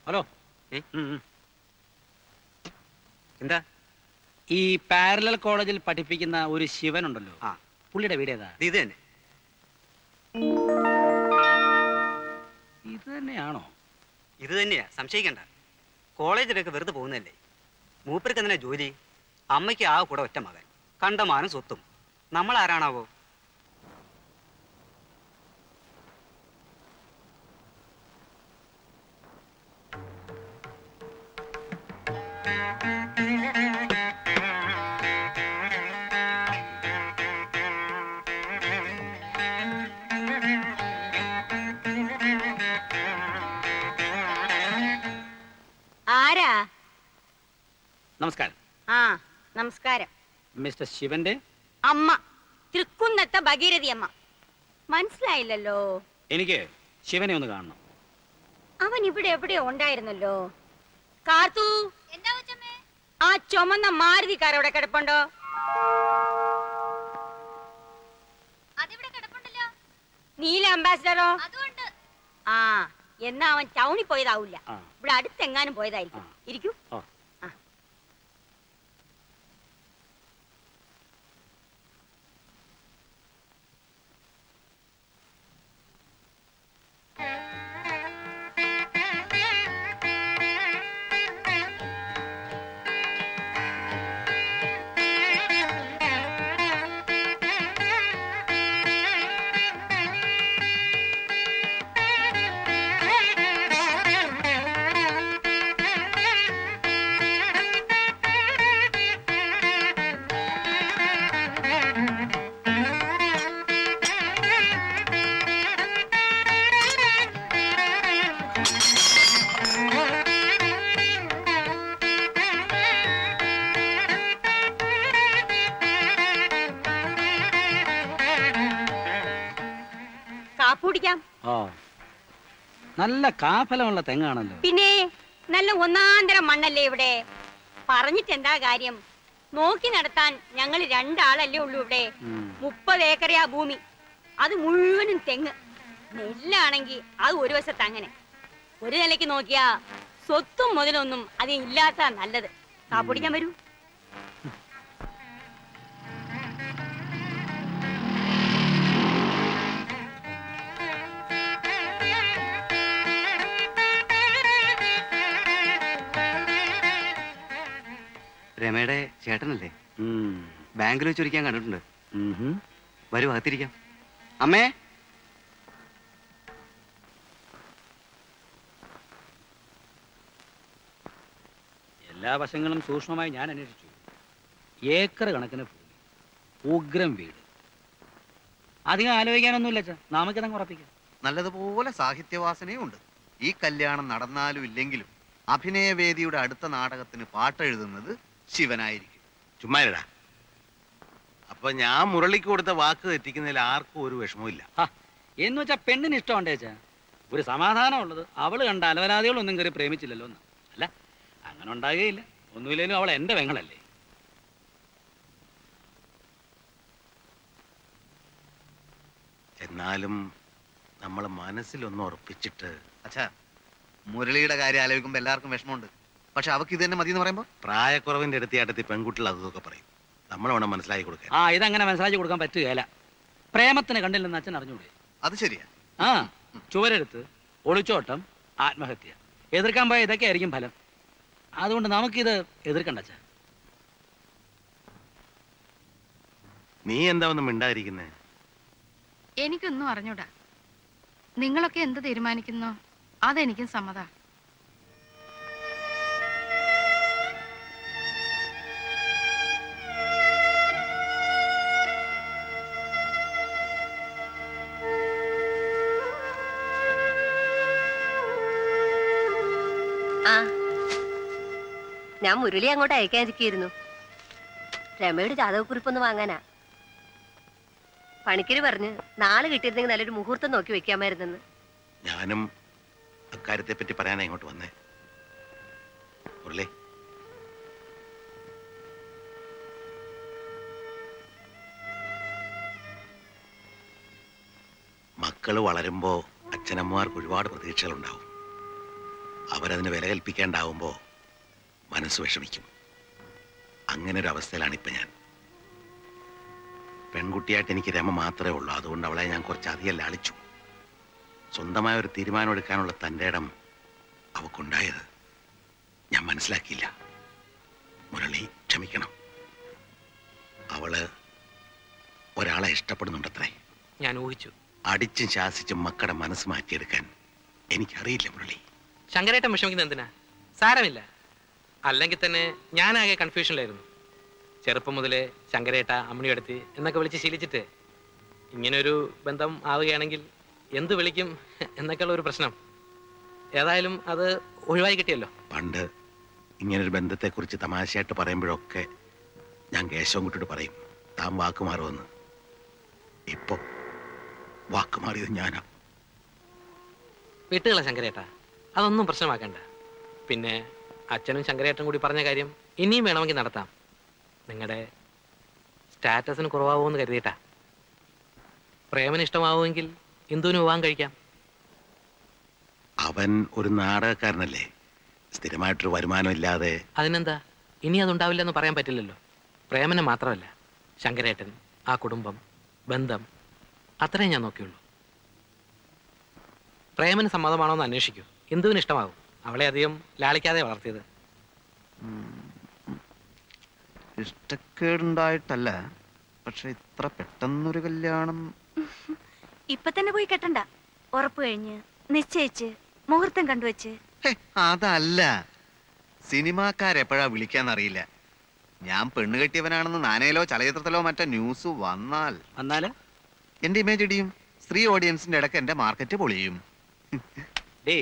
Hello. എന്താ? ഈ parallel കോളേജിൽ പഠിപ്പിക്കുന്ന ഒരു ശിവനുണ്ടല്ലോ, പുള്ളിയുടെ വീട് ഏതാ? ഇത് തന്നെ. ഇത് തന്നെയാണോ? ഇത് തന്നെയാ, സംശയിക്കണ്ട. കോളേജിലൊക്കെ വെറുതെ പോകുന്നതല്ലേ. മൂപ്പർക്ക് എന്തിനാ ജോലി? അമ്മയ്ക്ക് ആ കൂടെ ഒറ്റ മകൻ, കണ്ടമാനം സ്വത്തും. നമ്മൾ ആരാണാവോ? ആരാ? നമസ്കാരം. നമസ്കാരം. മിസ്റ്റർ ശിവന്റെ അമ്മ, തൃക്കുന്നത്തെ ഭഗീരഥി അമ്മ. മനസ്സിലായില്ലല്ലോ. എനിക്ക് ശിവനെ ഒന്ന് കാണണം. അവൻ ഇവിടെ എവിടെയോ ഉണ്ടായിരുന്നല്ലോ. കാർത്തു, ആ ചുമന്ന മാരുതി കാർ അവിടെ കിടപ്പുണ്ടോ? നീല അംബാസിഡറോ? ആ, എന്നാ അവൻ ടൗണിൽ പോയതാവൂല, ഇവിടെ അടുത്തെങ്ങാനും പോയതായിരിക്കും. ഇരിക്കൂ. നല്ല കാഫലമുള്ള തെങ്ങാണല്ലോ. പിന്നെ നല്ല ഒന്നാന്തരം മണ്ണല്ലേ ഇവിടെ. പറഞ്ഞിട്ട് എന്താ കാര്യം? നോക്കി നടത്താൻ ഞങ്ങൾ രണ്ടാളല്ലേ ഉള്ളൂ ഇവിടെ. 30 ഏക്കറയാ ഭൂമി, അത് മുഴുവനും തെങ്ങ്. നെല്ലാണെങ്കിൽ അത് ഒരു വശത്ത്. അങ്ങനെ ഒരു നിലയ്ക്ക് നോക്കിയാ സ്വത്തും മുതലൊന്നും അതില്ലാത്ത നല്ലത്. കാപ്പുടിക്കാൻ വരൂ. രമയുടെ ചേട്ടനല്ലേ? ബാങ്കിൽ വെച്ചൊരിക്കാൻ കണ്ടിട്ടുണ്ട്. വരൂ, അകത്തിരിക്കാം. അമ്മേ, എല്ലാ വശങ്ങളും സൂക്ഷ്മമായി ഞാൻ അന്വേഷിച്ചു. ഏക്കർ കണക്കിന് ഭൂമി, ഉഗ്രം വീട്. അധികം ആലോചിക്കാനൊന്നുമില്ല അച്ഛാ, നമുക്കിതങ്ങ് ഉറപ്പിക്കാം. നല്ലതുപോലെ സാഹിത്യവാസനയും ഉണ്ട്. ഈ കല്യാണം നടന്നാലും ഇല്ലെങ്കിലും അഭിനയവേദിയുടെ അടുത്ത നാടകത്തിന് പാട്ടെഴുതുന്നത് ശിവനായിരിക്കും. ചുമ്മാരടാ. അപ്പൊ ഞാൻ മുരളിക്ക് കൊടുത്ത വാക്ക് തെറ്റിക്കുന്നതിൽ ആർക്കും ഒരു വിഷമവും. എന്ന് വെച്ചാ പെണ്ണിന് ഇഷ്ടമുണ്ടേ അച്ഛാ. ഒരു സമാധാനം ഉള്ളത് അവള് കണ്ട അലവലാദികളൊന്നും കയറി പ്രേമിച്ചില്ലല്ലോ എന്ന്. അല്ല, അങ്ങനെ ഉണ്ടാകുകയില്ല. ഒന്നുമില്ലേലും അവൾ എന്റെ പെങ്ങളല്ലേ. എന്നാലും നമ്മൾ മനസ്സിലൊന്ന് ഉറപ്പിച്ചിട്ട്. അച്ഛാ, മുരളിയുടെ കാര്യം ആലോചിക്കുമ്പോ എല്ലാവർക്കും വിഷമമുണ്ട്. പക്ഷെ അവക്ക് ഇത് തന്നെ മതി എന്ന് പറയുമ്പോ പ്രായക്കുറവിന്റെ അടുത്ത് പെൺകുട്ടികൾ അതൊക്കെ പറയും. നമ്മൾ വേണം മനസ്സിലാക്കി കൊടുക്കാൻ. ഇതങ്ങനെ മനസ്സിലാക്കി കൊടുക്കാൻ പറ്റുകയല്ല. പ്രേമത്തിന് കണ്ടില്ലെന്ന് അച്ഛൻ അറിഞ്ഞൂടെ? അത് ശരിയാ. ചുവരെടുത്ത്, ഒളിച്ചോട്ടം, ആത്മഹത്യ, എതിർക്കാൻ പോയ ഇതൊക്കെ ആയിരിക്കും ഫലം. അതുകൊണ്ട് നമുക്കിത് എതിർക്കണ്ട അച്ഛാ. നീ എന്താ ഒന്നും മിണ്ടാതിരിക്കുന്നേ? എനിക്കൊന്നും അറിഞ്ഞൂടാ. നിങ്ങളൊക്കെ എന്ത് തീരുമാനിക്കുന്നോ അതെനിക്കും സമ്മതാ. ഞാൻ മുരളി അങ്ങോട്ട് അയക്കാതിരിക്കുന്നു. രമയുടെ ജാതകക്കുറിപ്പൊന്ന് വാങ്ങാനാ. പണിക്കര് പറഞ്ഞ് നാളെ കിട്ടിയിരുന്നെങ്കിൽ നല്ലൊരു മുഹൂർത്തം നോക്കി വെക്കാമായിരുന്നെന്ന്. ഞാനും അക്കാര്യത്തെ പറ്റി പറയാനാ ഇങ്ങോട്ട് വന്നേ. മുരളി, മക്കള് വളരുമ്പോ അച്ഛനമ്മമാർക്ക് ഒരുപാട് പ്രതീക്ഷകളുണ്ടാവും. അവരതിന് വില കൽപ്പിക്കാണ്ടാവുമ്പോൾ മനസ്സ് വിഷമിക്കും. അങ്ങനെ ഒരു അവസ്ഥയിലാണ് ഇപ്പം ഞാൻ. പെൺകുട്ടിയായിട്ട് എനിക്ക് രമ മാത്രമേ ഉള്ളൂ. അതുകൊണ്ട് അവളെ ഞാൻ കുറച്ചധികം ലാളിച്ചു. സ്വന്തമായ ഒരു തീരുമാനം എടുക്കാനുള്ള തൻ്റെ ഇടം അവക്കുണ്ടായത് ഞാൻ മനസ്സിലാക്കിയില്ല. മുരളി ക്ഷമിക്കണം. അവള് ഒരാളെ ഇഷ്ടപ്പെടുന്നുണ്ടത്രേ. ഞാൻ ഊഹിച്ചു. അടിച്ചും ശാസിച്ചും മക്കളുടെ മനസ്സ് മാറ്റിയെടുക്കാൻ എനിക്കറിയില്ല മുരളി. ശങ്കരേട്ടൻ വിഷമിക്കുന്നത് എന്തിനാ? സാരമില്ല. അല്ലെങ്കിൽ തന്നെ ഞാനാകെ കൺഫ്യൂഷനിലായിരുന്നു. ചെറുപ്പം മുതലേ ശങ്കരേട്ട അമ്മണിയെടുത്ത് എന്നൊക്കെ വിളിച്ച് ശീലിച്ചിട്ട് ഇങ്ങനൊരു ബന്ധം ആവുകയാണെങ്കിൽ എന്ത് വിളിക്കും എന്നൊക്കെയുള്ള ഒരു പ്രശ്നം. ഏതായാലും അത് ഒഴിവായി കിട്ടിയല്ലോ. പണ്ട് ഇങ്ങനൊരു ബന്ധത്തെക്കുറിച്ച് തമാശയായിട്ട് പറയുമ്പോഴൊക്കെ ഞാൻ കേശവൻകുട്ടിയോട് പറയും, താൻ വാക്കുമാറുമെന്ന്. ഇപ്പൊ വാക്കുമാറിയത് ഞാനാ. വിട്ടുകള ശങ്കരേട്ട, അതൊന്നും പ്രശ്നമാക്കണ്ട. പിന്നെ അച്ഛനും ശങ്കരേട്ടനും കൂടി പറഞ്ഞ കാര്യം ഇനിയും വേണമെങ്കിൽ നടത്താം. നിങ്ങളുടെ സ്റ്റാറ്റസിന് കുറവാകുമെന്ന് കരുതിയിട്ടാ. പ്രേമന് ഇഷ്ടമാവുമെങ്കിൽ ഇന്ദുവിന് വിവാഹം കഴിക്കാം. അവൻ ഒരു നാടകക്കാരനല്ലേ, സ്ഥിരമായിട്ടൊരു വരുമാനം ഇല്ലാതെ. അതിനെന്താ, ഇനി അതുണ്ടാവില്ലെന്ന് പറയാൻ പറ്റില്ലല്ലോ. പ്രേമനെ മാത്രമല്ല, ശങ്കരേട്ടൻ, ആ കുടുംബം, ബന്ധം, അത്രയും ഞാൻ നോക്കിയുള്ളൂ. പ്രേമന് സമ്മതമാണോ എന്ന് അന്വേഷിക്കൂ. ഇന്ദുവിന് ഇഷ്ടമാകും. അവളെ അധികം ലാളിക്കാതെ വളർത്തിയത്. ഇഷ്ടക്കേടുണ്ടായിട്ടല്ല, പക്ഷെ ഇത്ര പെട്ടെന്നൊരു കല്യാണം. ഇപ്പൊ തന്നെ പോയി കെട്ടണ്ട. ഉറപ്പ് കഴിഞ്ഞ് നിശ്ചയിച്ച് മുഹൂർത്തം കണ്ടുവച്ച്. അതല്ല, സിനിമാക്കാരെപ്പോഴാ വിളിക്കാന്നറിയില്ല. ഞാൻ പെണ്ണ് കെട്ടിയവനാണെന്ന് നാനയിലോ ചലച്ചിത്രത്തിലോ മറ്റോ ന്യൂസ് വന്നാൽ എന്റെ ഇമേജ് ഇടിയും. സ്ത്രീ ഓഡിയൻസിന്റെ ഇടയ്ക്ക് എന്റെ മാർക്കറ്റ് പൊളിയും. ഡേ,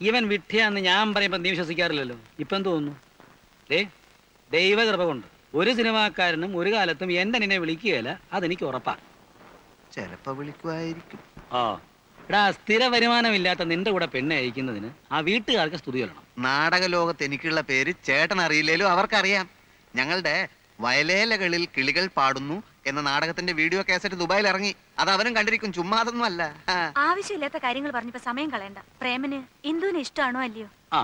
ഇവൻ വിഡ്ഢിയാന്ന് ഞാൻ പറയുമ്പോ നീ വിശ്വസിക്കാറില്ലല്ലോ. ഇപ്പൊ എന്ത് തോന്നുന്നു? ഡേ, ദൈവകൃപ കൊണ്ട് ഒരു സിനിമാക്കാരനും ഒരു കാലത്തും എന്റെ നിന്നെ വിളിക്കുകയില്ല. അതെനിക്ക് ഉറപ്പാ. ചിലപ്പോ വിളിക്കുമായിരിക്കും. ആ എടാ, സ്ഥിര വരുമാനമില്ലാത്ത നിന്റെ കൂടെ പെണ്ണെ അയക്കുന്നതിന് ആ വീട്ടുകാർക്ക് സ്തുതി കൊല്ലണം. നാടക ലോകത്ത് എനിക്കുള്ള പേര് ചേട്ടൻ അറിയില്ലേലും അവർക്കറിയാം. ഞങ്ങളുടെ വയലേലകളിൽ കിളികൾ പാടുന്നു എന്ന നാടകത്തിന്റെ വീഡിയോ കാസറ്റ് ദുബായിൽ ഇറങ്ങി. അത് അവനും കണ്ടിരിക്കും, ചുമ്മാ അതൊന്നും അല്ല. ആവശ്യമില്ലാത്ത കാര്യങ്ങൾ പറഞ്ഞപ്പോ സമയം കളയണ്ട. പ്രേമന് ഇന്ദുവിന് ഇഷ്ടമാണോ അല്ലയോ? ആ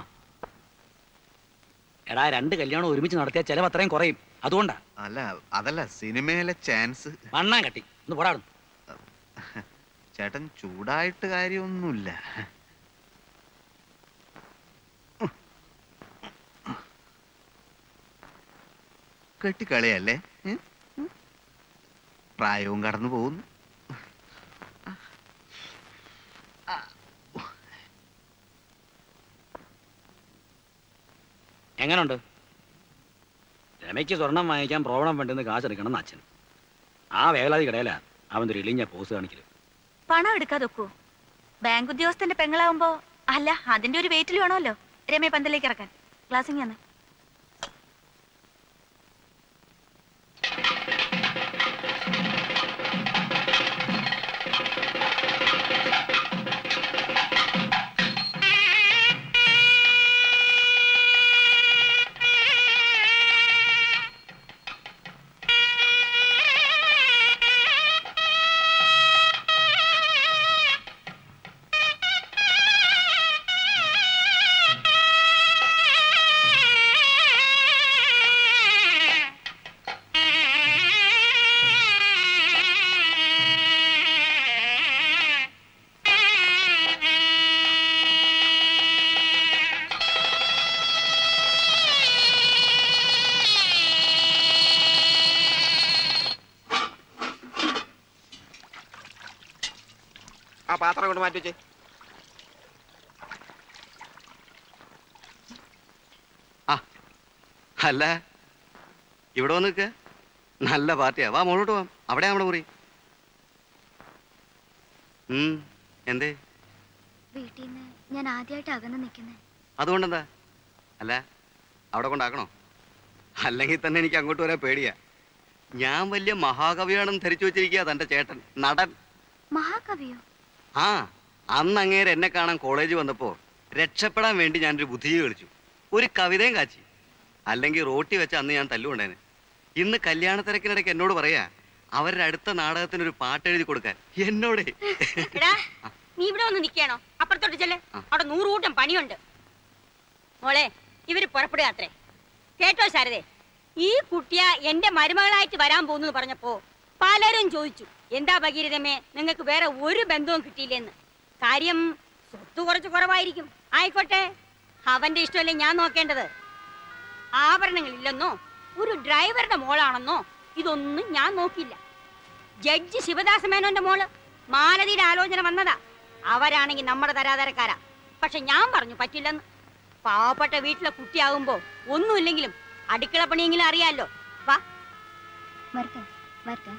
എടാ, 2 കല്യാണം ഒരുമിച്ച് നടത്തിയ ചെലവ് അത്രയും കുറയും. അതുകൊണ്ടാ. അതല്ല സിനിമയിലെ ചാൻസ്. വണ്ണാൻ കട്ടി ഒന്ന് പോടാടും. ചേട്ടൻ ചൂടായിട്ട് കാര്യമൊന്നുമില്ല. കെട്ടിക്കളിയല്ലേ, പ്രായവും കടന്നു പോകുന്നു. എങ്ങനുണ്ട്? രമയ്ക്ക് സ്വർണം വാങ്ങിക്കാൻ പ്രോബ്ലം വേണ്ടെന്ന് കാശെടുക്കണം എന്ന് അച്ഛൻ. ആ വേലാതി കടയിലാ അവൻ ഒരു ഇളിഞ്ഞ പോസ് കാണിക്കല്. പണം എടുക്കാതൊക്കോ? ബാങ്ക് ഉദ്യോഗസ്ഥന്റെ പെങ്ങളാവുമ്പോ അല്ല, അതിന്റെ ഒരു വെയിറ്റിൽ വേണമല്ലോ രമയെ പന്തലേക്ക് ഇറക്കാൻ. ക്ലാസ്സിങ് ആണ്. ആ പാത്രം കൊണ്ട് മാറ്റി വെച്ചേ. അല്ല, ഇവിടെ വന്ന് നിൽക്കുക. നല്ല പാർട്ടിയാ. വാ മുകളോട്ട് പോവാം. അവിടെ നമ്മുടെ മുറി. എന്തേ? വീട്ടിൽ നിന്ന് ഞാൻ ആദ്യമായിട്ട് അകന്ന് നിൽക്കുന്നേ. അതുകൊണ്ടെന്താ? അല്ല, അവിടെ കൊണ്ടാക്കണോ? അല്ലെങ്കിൽ തന്നെ എനിക്ക് അങ്ങോട്ട് വരാൻ പേടിയാ. ഞാൻ വലിയ മഹാകവിയാണെന്ന് ധരിച്ചു വെച്ചിരിക്കുക തന്റെ ചേട്ടൻ, നടൻ. മഹാകവിയോ? ആ, അന്ന് അങ്ങേര് എന്നെ കാണാൻ കോളേജ് വന്നപ്പോ രക്ഷപ്പെടാൻ വേണ്ടി ഞാനൊരു ബുദ്ധിജീവി കളിച്ചു, ഒരു കവിതയും കാച്ചി. അല്ലെങ്കിൽ റോട്ടി വെച്ച അന്ന് ഞാൻ തല്ലുകൊണ്ടേനെ. ഇന്ന് കല്യാണ തിരക്കിനിടയ്ക്ക് എന്നോട് പറയാ അവരുടെ അടുത്ത നാടകത്തിനൊരു പാട്ട് എഴുതി കൊടുക്കാൻ. എന്നോട് നീ ഇവിടെ ഒന്ന് നിൽക്കണോ? അപ്പുറത്തോട്ട് ചെല്ല്, അവിടെ 100 കൂട്ടം പണിയുണ്ട്. മോളെ ഇവര് പുറപ്പെടുക അത്രേ. കേട്ടോ ശാരദേ, ഈ കുട്ടിയ എന്റെ മരുമകളായിട്ട് വരാൻ പോകുന്നു പറഞ്ഞപ്പോ പലരും ചോദിച്ചു, എന്താ ഭഗീരഥമേ നിങ്ങൾക്ക് വേറെ ഒരു ബന്ധവും കിട്ടിയില്ലെന്ന്. കാര്യം സ്വത്ത് കുറച്ച് കുറവായിരിക്കും. ആയിക്കോട്ടെ, അവന്റെ ഇഷ്ടമല്ലേ ഞാൻ നോക്കേണ്ടത്. ആഭരണങ്ങളില്ലെന്നോ ഒരു ഡ്രൈവറുടെ മോളാണെന്നോ ഇതൊന്നും ഞാൻ നോക്കില്ല. ജഡ്ജി ശിവദാസ മേനോന്റെ മോള് മാലതിയുടെ ആലോചന വന്നതാ. അവരാണെങ്കിൽ നമ്മുടെ തരാതരക്കാരാ. പക്ഷെ ഞാൻ പറഞ്ഞു പറ്റില്ലെന്ന്. പാവപ്പെട്ട വീട്ടിലെ കുട്ടിയാകുമ്പോ ഒന്നുമില്ലെങ്കിലും അടുക്കള പണിയെങ്കിലും അറിയാലോ. വാ വരട്ടെ വരട്ടെ.